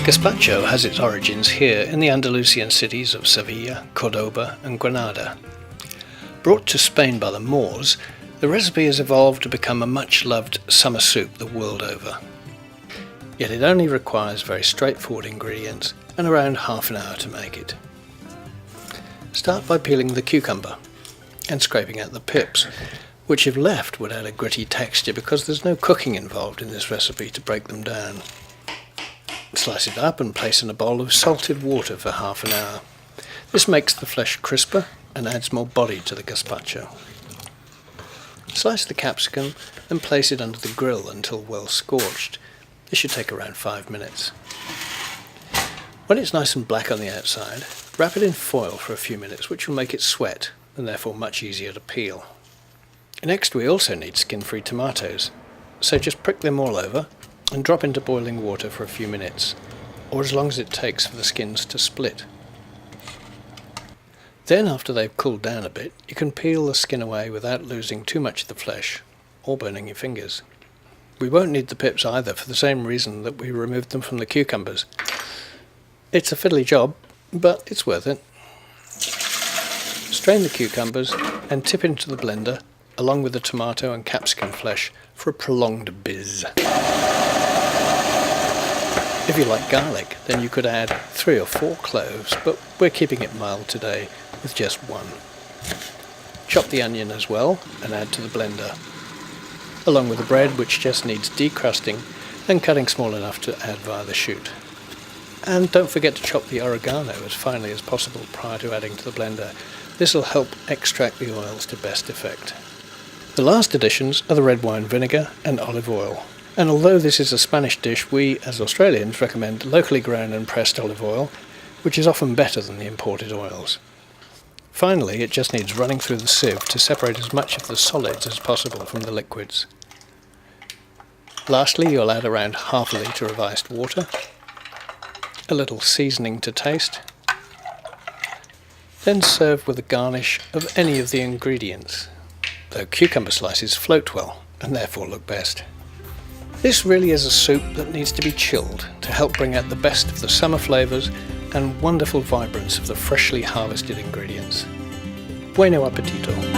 Gazpacho has its origins here in the Andalusian cities of Sevilla, Cordoba and Granada. Brought to Spain by the Moors, the recipe has evolved to become a much-loved summer soup the world over. Yet it only requires very straightforward ingredients and around half an hour to make it. Start by peeling the cucumber and scraping out the pips, which if left would add a gritty texture because there's no cooking involved in this recipe to break them down. Slice it up and place in a bowl of salted water for half an hour. This makes the flesh crisper and adds more body to the gazpacho. Slice the capsicum and place it under the grill until well scorched. This should take around 5 minutes. When it's nice and black on the outside, wrap it in foil for a few minutes, which will make it sweat and therefore much easier to peel. Next, we also need skin-free tomatoes, so just prick them all over and drop into boiling water for a few minutes, or as long as it takes for the skins to split. Then, after they've cooled down a bit, you can peel the skin away without losing too much of the flesh or burning your fingers. We won't need the pips either for the same reason that we removed them from the cucumbers. It's a fiddly job, but it's worth it. Strain the cucumbers and tip into the blender along with the tomato and capsicum flesh for a prolonged bizz. If you like garlic, then you could add 3 or 4 cloves, but we're keeping it mild today with just 1. Chop the onion as well and add to the blender, along with the bread, which just needs decrusting and cutting small enough to add via the chute. And don't forget to chop the oregano as finely as possible prior to adding to the blender. This will help extract the oils to best effect. The last additions are the red wine vinegar and olive oil. And although this is a Spanish dish, we as Australians recommend locally ground and pressed olive oil, which is often better than the imported oils. Finally, it just needs running through the sieve to separate as much of the solids as possible from the liquids. Lastly, you'll add around half a litre of iced water, a little seasoning to taste, then serve with a garnish of any of the ingredients, though cucumber slices float well and therefore look best. This really is a soup that needs to be chilled to help bring out the best of the summer flavours and wonderful vibrance of the freshly harvested ingredients. Bueno appetito!